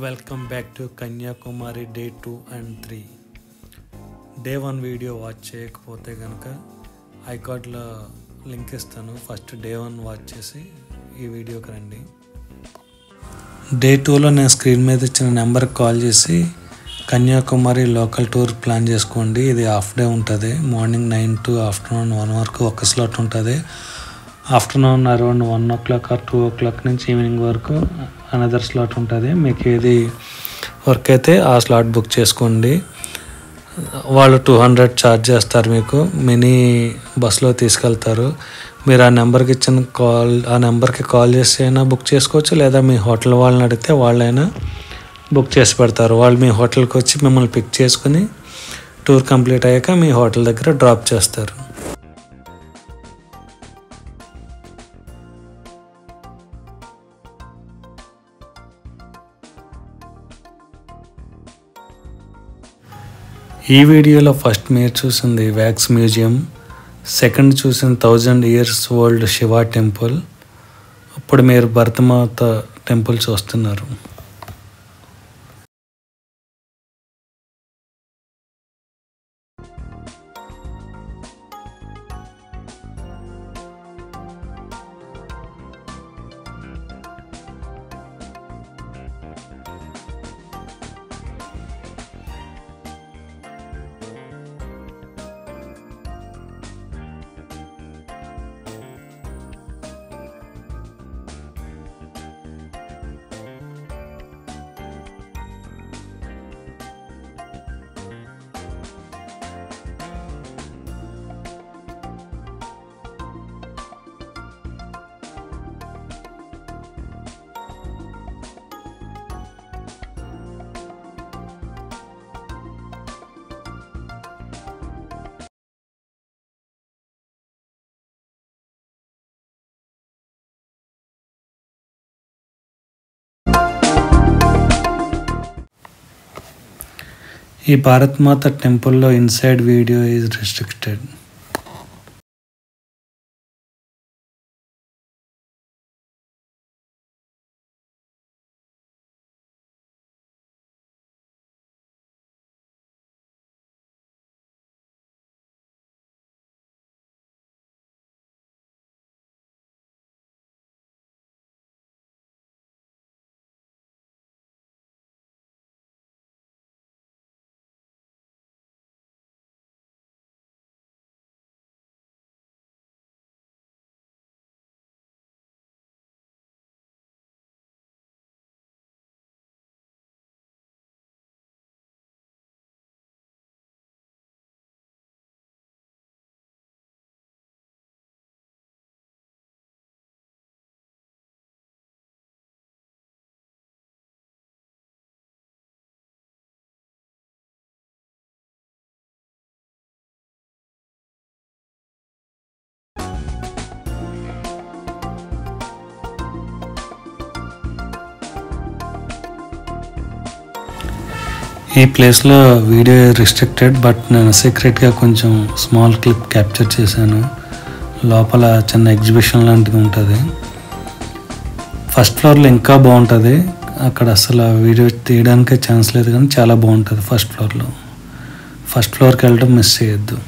Welcome back to Kanyakumari day 2 and 3. Day 1 video watch చేయకపోతే కనుక ఐకార్డ్లో link ఇస్తాను. ఫస్ట్ డే 1 వాచ్ చేసి ఈ వీడియోకి రండి. డే 2లో నేను స్క్రీన్ మీద ఇచ్చిన నెంబర్కి కాల్ చేసి కన్యాకుమారి లోకల్ టూర్ ప్లాన్ చేసుకోండి. ఇది హాఫ్ డే ఉంటుంది. మార్నింగ్ 9 to ఆఫ్టర్నూన్ 1 వరకు ఒక స్లాట్ ఉంటుంది. Afternoon around 1 o'clock or 2 o'clock నుంచి ఈవినింగ్ వరకు అనదర్ స్లాట్ ఉంటుంది. మీకు ఏది వర్క్ అయితే ఆ స్లాట్ బుక్ చేసుకోండి. వాళ్ళు 200 ఛార్జ్ చేస్తారు. మీకు మినీ బస్లో తీసుకెళ్తారు. మీరు ఆ నెంబర్కి కాల్ చేసి అయినా బుక్ చేసుకోవచ్చు, లేదా మీ హోటల్ వాళ్ళని అడిగితే వాళ్ళైనా బుక్ చేసి పెడతారు. వాళ్ళు మీ హోటల్కి వచ్చి మిమ్మల్ని పిక్ చేసుకుని టూర్ కంప్లీట్ అయ్యాక మీ హోటల్ దగ్గర డ్రాప్ చేస్తారు. ఈ వీడియోలో ఫస్ట్ మీరు చూసింది వ్యాక్స్ మ్యూజియం, సెకండ్ చూసిన 1000 years ఓల్డ్ శివ టెంపుల్, ఇప్పుడు మీరు భరతమాత టెంపుల్ చూస్తున్నారు. ఈ భారతమాత టెంపుల్లో ఇన్సైడ్ వీడియో ఈజ్ రిస్ట్రిక్టెడ్. ఈ ప్లేస్లో వీడియో రిస్ట్రిక్టెడ్, బట్ నేను సీక్రెట్గా కొంచెం స్మాల్ క్లిప్ క్యాప్చర్ చేశాను. లోపల చిన్న ఎగ్జిబిషన్ లాంటిది ఉంటుంది. ఫస్ట్ ఫ్లోర్లో ఇంకా బాగుంటుంది. అక్కడ అసలు వీడియో తీయడానికే ఛాన్స్ లేదు, కానీ చాలా బాగుంటుంది ఫస్ట్ ఫ్లోర్కి వెళ్ళడం మిస్ చేయొద్దు.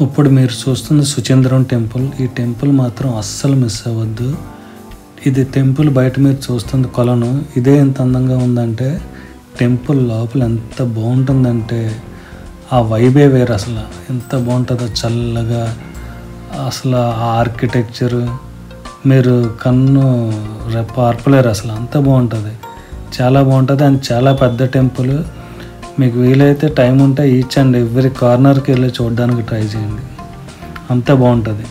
ఇప్పుడు మీరు చూస్తుంది సుచంద్రం టెంపుల్. ఈ టెంపుల్ మాత్రం అస్సలు మిస్ అవ్వద్దు. ఇది టెంపుల్ బయట మీరు చూస్తుంది కొలను. ఇదే ఎంత అందంగా ఉందంటే టెంపుల్ లోపల ఎంత బాగుంటుందంటే ఆ వైబే వేరు. అసలు ఎంత బాగుంటుందో చల్లగా. అసలు ఆ ఆర్కిటెక్చర్ మీరు కన్ను ఆర్పలేరు. అసలు అంత బాగుంటుంది, చాలా బాగుంటుంది. అండ్ చాలా పెద్ద టెంపుల్. మీకు వీలైతే టైం ఉంటే ఈచ్ అండ్ ఎవ్రీ కార్నర్కి వెళ్ళి చూడడానికి ట్రై చేయండి, అంత బాగుంటుంది.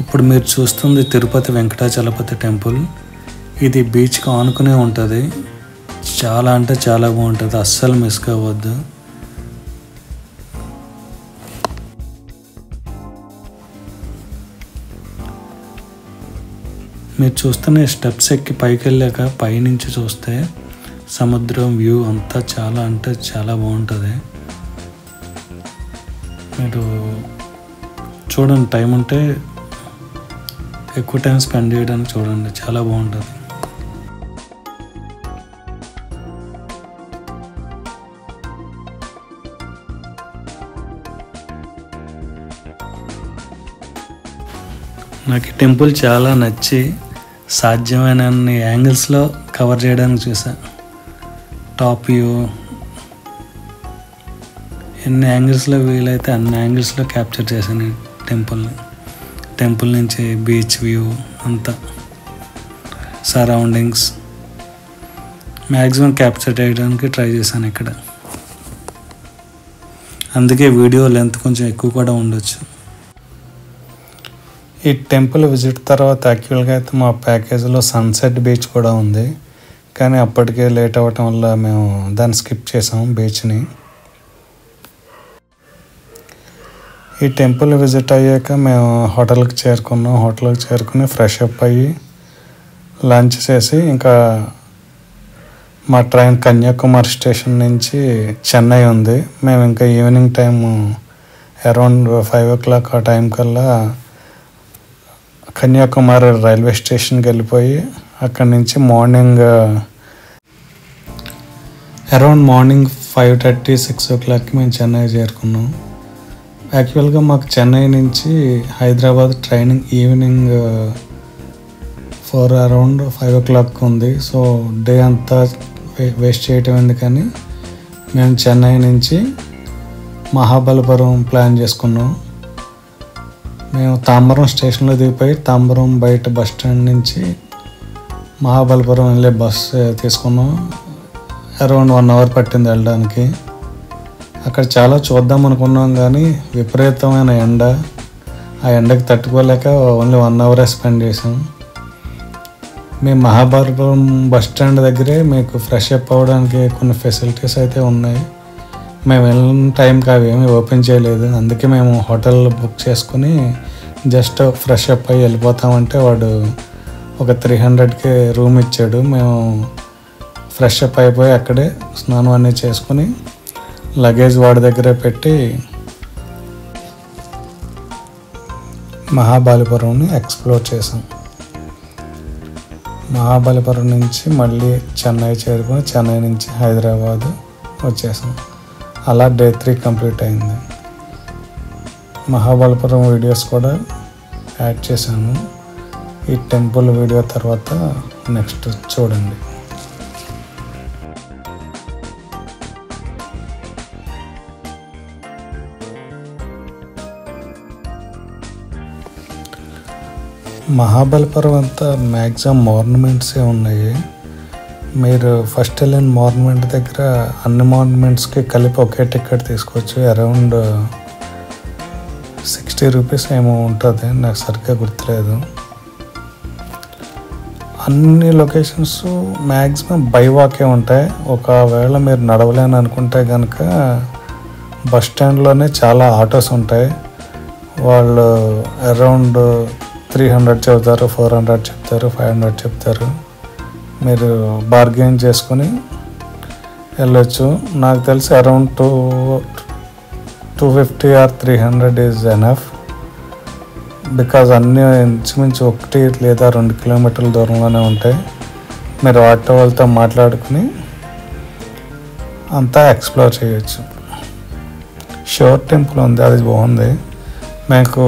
ఇప్పుడు మీరు చూస్తుంది తిరుపతి వెంకటాచలపతి టెంపుల్. ఇది బీచ్కి ఆనుకునే ఉంటుంది. చాలా అంటే చాలా బాగుంటుంది, అస్సలు మిస్ కావద్దు. మీరు చూస్తున్న స్టెప్స్ ఎక్కి పైకి వెళ్ళాక పైనుంచి చూస్తే సముద్రం వ్యూ అంతా చాలా అంటే చాలా బాగుంటుంది. మీరు చూడండి, టైం ఉంటే ఎక్కువ టైం స్పెండ్ చేయడానికి చూడండి, చాలా బాగుంటుంది. నాకు ఈ టెంపుల్ చాలా నచ్చి సాధ్యమైన అన్ని యాంగిల్స్లో కవర్ చేయడానికి చూసాను. టాప్ వ్యూ ఎన్ని యాంగిల్స్లో వీలైతే అన్ని యాంగిల్స్లో క్యాప్చర్ చేశాను ఈ టెంపుల్ నుంచి బీచ్ వ్యూ అంతా, సరౌండింగ్స్ మ్యాక్సిమం క్యాప్చర్ చేయడానికి ట్రై చేశాను ఇక్కడ. అందుకే వీడియో లెంత్ కొంచెం ఎక్కువ కూడా ఉండొచ్చు. ఈ టెంపుల్ విజిట్ తర్వాత యాక్చువల్గా అయితే మా ప్యాకేజీలో సన్సెట్ బీచ్ కూడా ఉంది, కానీ అప్పటికే లేట్ అవ్వటం వల్ల మేము దాన్ని స్కిప్ చేసాం బీచ్ని. ఈ టెంపుల్ విజిట్ అయ్యాక మేము హోటల్కి చేరుకుని ఫ్రెష్ అప్ అయ్యి లంచ్ చేసి ఇంకా మా ట్రైన్ కన్యాకుమారి స్టేషన్ నుంచి చెన్నై ఉంది. మేము ఇంకా ఈవినింగ్ టైము అరౌండ్ 5 o'clock ఆ టైం కల్లా కన్యాకుమారి రైల్వే స్టేషన్కి వెళ్ళిపోయి అక్కడి నుంచి అరౌండ్ మార్నింగ్ 5:30, 6 o'clockకి మేము చెన్నై చేరుకున్నాం. యాక్చువల్గా మాకు చెన్నై నుంచి Hyderabad training evening around 5 o'clock ఉంది. సో డే అంతా వేస్ట్ చేయటం ఎందుకని మేము చెన్నై నుంచి మహాబలిపురం ప్లాన్ చేసుకున్నాం. మేము తాంబరం స్టేషన్లో దిగిపోయి తాంబరం బయట బస్ స్టాండ్ నుంచి మహాబలిపురం వెళ్ళే బస్ తీసుకున్నాం. అరౌండ్ 1 అవర్ పట్టింది వెళ్ళడానికి. అక్కడ చాలా చూద్దాం అనుకున్నాం కానీ విపరీతమైన ఎండ, ఆ ఎండకి తట్టుకోలేక ఓన్లీ 1 అవరే స్పెండ్ చేసాం. మేము మహాబలిపురం బస్ స్టాండ్ దగ్గరే మీకు ఫ్రెష్ అప్ అవ్వడానికి కొన్ని ఫెసిలిటీస్ అయితే ఉన్నాయి. మేము వెళ్ళిన టైంకి అవి ఏమీ ఓపెన్ చేయలేదు. అందుకే మేము హోటల్ బుక్ చేసుకుని జస్ట్ ఫ్రెష్ అప్ అయ్యి వెళ్ళిపోతామంటే వాడు ఒక 300కి రూమ్ ఇచ్చాడు. మేము ఫ్రెష్ అప్ అయిపోయి అక్కడే స్నానం అన్నీ చేసుకుని లగేజ్ వాడి దగ్గరే పెట్టి మహాబలిపురంని ఎక్స్ప్లోర్ చేసాం. మహాబలిపురం నుంచి మళ్ళీ చెన్నై చేరుకుని చెన్నై నుంచి హైదరాబాద్ వచ్చేసాం. అలా డే 3 కంప్లీట్ అయింది. మహాబలిపురం వీడియోస్ కూడా యాడ్ చేశాను. ఈ టెంపుల్ వీడియో తర్వాత నెక్స్ట్ చూడండి. మహాబలిపురం అంతా మ్యాక్సిమం మాన్యుమెంట్సే ఉన్నాయి. మీరు ఫస్ట్ వెళ్ళిన మాన్యుమెంట్ దగ్గర అన్ని మాన్యుమెంట్స్కి కలిపి ఒకే టికెట్ తీసుకోవచ్చు. అరౌండ్ 60 రూపీస్ ఏమో ఉంటుంది, నాకు సరిగ్గా గుర్తులేదు. అన్ని లొకేషన్స్ మ్యాక్సిమం బై వాకే ఉంటాయి. ఒకవేళ మీరు నడవలేని అనుకుంటే కనుక బస్ స్టాండ్లోనే చాలా ఆటోస్ ఉంటాయి. వాళ్ళు అరౌండ్ 300 చెప్తారు, 400 చెప్తారు, 500 చెప్తారు. మీరు బార్గెన్ చేసుకొని వెళ్ళొచ్చు. నాకు తెలిసి around 250 or 300 is enough. Because అన్నీ ఇంచుమించు 1 లేదా 2 కిలోమీటర్ల దూరంలోనే ఉంటాయి. మీరు ఆటో వాళ్ళతో మాట్లాడుకుని అంతా ఎక్స్ప్లోర్ చేయొచ్చు. షోర్ టెంపుల్ ఉంది, అది బాగుంది. మాకు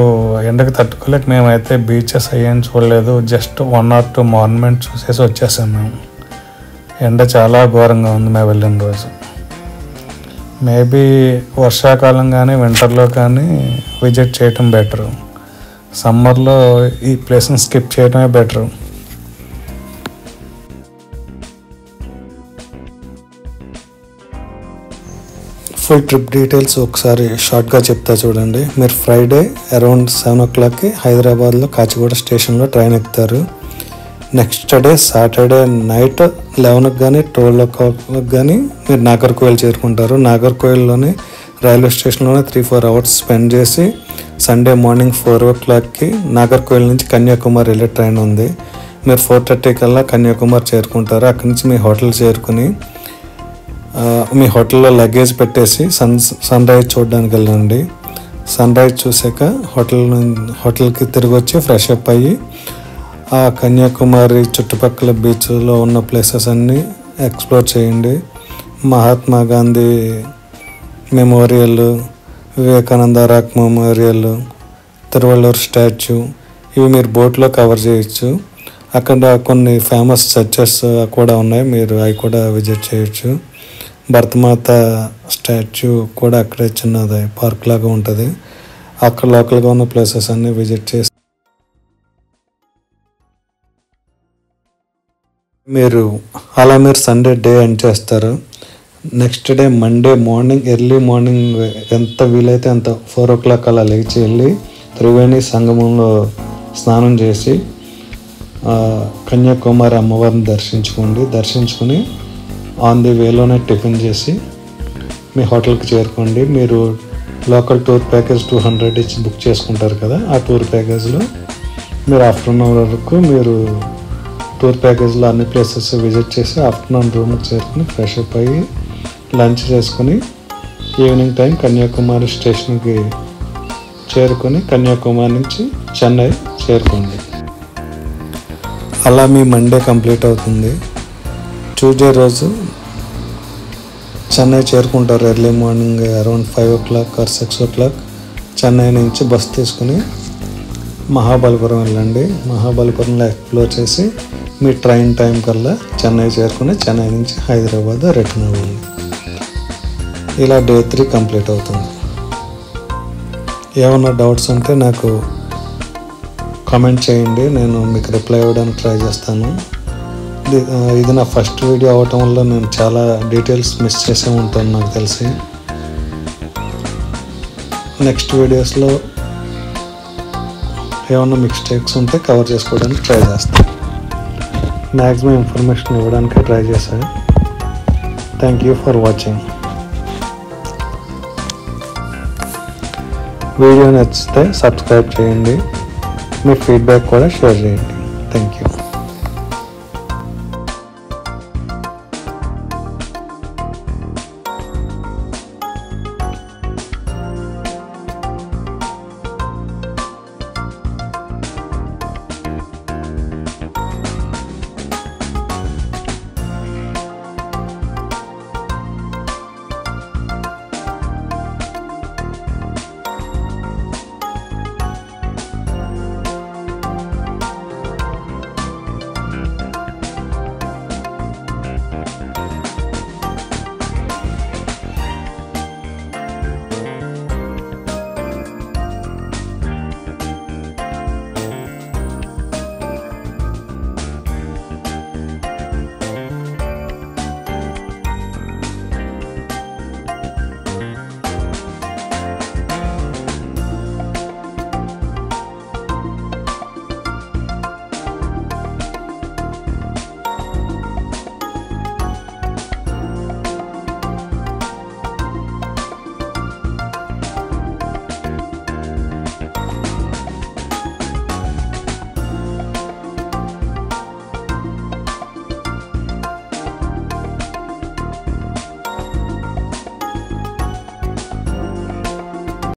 ఎండకు తట్టుకోలేక మేమైతే బీచెస్ అయ్యేం చూడలేదు. జస్ట్ 1 or 2 మాన్యుమెంట్ చూసేసి వచ్చేసాం. మేము ఎండ చాలా ఘోరంగా ఉంది మేము వెళ్ళిన రోజు. మేబీ వర్షాకాలం కానీ వింటర్లో కానీ విజిట్ చేయటం బెటరు. సమ్మర్లో ఈ ప్లేస్ని స్కిప్ చేయడమే బెటరు. ఫుల్ ట్రిప్ డీటెయిల్స్ ఒకసారి షార్ట్గా చెప్తా చూడండి. మీరు ఫ్రైడే అరౌండ్ 7 o'clockకి హైదరాబాద్లో కాచిగూడ స్టేషన్లో ట్రైన్ ఎక్కుతారు. నెక్స్ట్ డే సాటర్డే నైట్ 11కి కానీ 12 o'clock కానీ మీరు నాగర్కోయిల్ చేరుకుంటారు. నాగర్కోయిల్లోనే రైల్వే స్టేషన్లోనే 3-4 hours స్పెండ్ చేసి సండే మార్నింగ్ 4 o'clockకి నాగర్కోయిల్ నుంచి కన్యాకుమారి వెళ్ళే ట్రైన్ ఉంది. మీరు 4:30 కల్లా కన్యాకుమారి చేరుకుంటారు. అక్కడి నుంచి మీ హోటల్ చేరుకుని మీ హోటల్లో లగేజ్ పెట్టేసి సన్ రైజ్ చూడడానికి వెళ్ళండి. సన్ రైజ్ చూసాక హోటల్కి తిరిగి వచ్చి ఫ్రెష్ అప్ అయ్యి ఆ కన్యాకుమారి చుట్టుపక్కల బీచ్లో ఉన్న ప్లేసెస్ అన్నీ ఎక్స్ప్లోర్ చేయండి. Mahatma Gandhi memorial, Vivekananda rock memorial, Tiruvallur statue ఇవి మీరు బోట్లో కవర్ చేయొచ్చు. అక్కడ కొన్ని ఫేమస్ చర్చెస్ కూడా ఉన్నాయి, మీరు అవి కూడా విజిట్ చేయొచ్చు. భరతమాత స్టాచ్యూ కూడా అక్కడే చిన్నది పార్క్ లాగా ఉంటుంది. అక్కడ లోకల్గా ఉన్న ప్లేసెస్ అన్నీ విజిట్ చేసి మీరు సండే డే ఎండ్ చేస్తారు. Next day Monday morning early morning ఎంత వీలైతే అంత 4 o'clock అలా లేచి వెళ్ళి త్రివేణి సంగమంలో స్నానం చేసి కన్యాకుమారి అమ్మవారిని దర్శించుకుని ఆన్ ది వేలోనే టిఫిన్ చేసి మీ హోటల్కి చేరుకోండి. మీరు లోకల్ టూర్ ప్యాకేజ్ 200 ఇచ్చి బుక్ చేసుకుంటారు కదా, ఆ టూర్ ప్యాకేజ్లో మీరు ఆఫ్టర్నూన్ వరకు మీరు టూర్ ప్యాకేజ్లో అన్ని ప్లేసెస్ విజిట్ చేసి ఆఫ్టర్నూన్ రూమ్కి చేరుకుని ఫ్రెష్ అప్ అయ్యి లంచ్ చేసుకుని ఈవినింగ్ టైం కన్యాకుమారి స్టేషన్కి చేరుకొని కన్యాకుమారి నుంచి చెన్నై చేరుకోండి. అలా మీ మండే కంప్లీట్ అవుతుంది. ట్యూస్డే రోజు చెన్నై చేరుకుంటారు. Early morning around 5 o'clock or 6 o'clock Chennai నుంచి బస్ తీసుకుని మహాబలిపురం వెళ్ళండి. మహాబలిపురంలో ఎక్స్ప్లోర్ చేసి మీ ట్రైన్ టైం కల్లా చెన్నై చేరుకుని చెన్నై నుంచి హైదరాబాద్ రిటర్న్ అవ్వండి. ఇలా డే 3 కంప్లీట్ అవుతుంది. ఏమన్నా డౌట్స్ ఉంటే నాకు కామెంట్ చేయండి, నేను మీకు రిప్లై ఇవ్వడానికి ట్రై చేస్తాను. ఇది నా ఫస్ట్ వీడియో అవటం వల్ల నేను చాలా డీటెయిల్స్ మిస్ చేసే ఉంటాను నాకు తెలిసి. నెక్స్ట్ వీడియోస్లో ఏమన్నా మిస్టేక్స్ ఉంటే కవర్ చేసుకోవడానికి ట్రై చేస్తాను. మ్యాక్సిమం ఇన్ఫర్మేషన్ ఇవ్వడానికి ట్రై చేశాను. Thank you for watching. Video నచ్చితే సబ్స్క్రైబ్ చేయండి. మీ ఫీడ్బ్యాక్ కూడా షేర్ చేయండి. Thank you.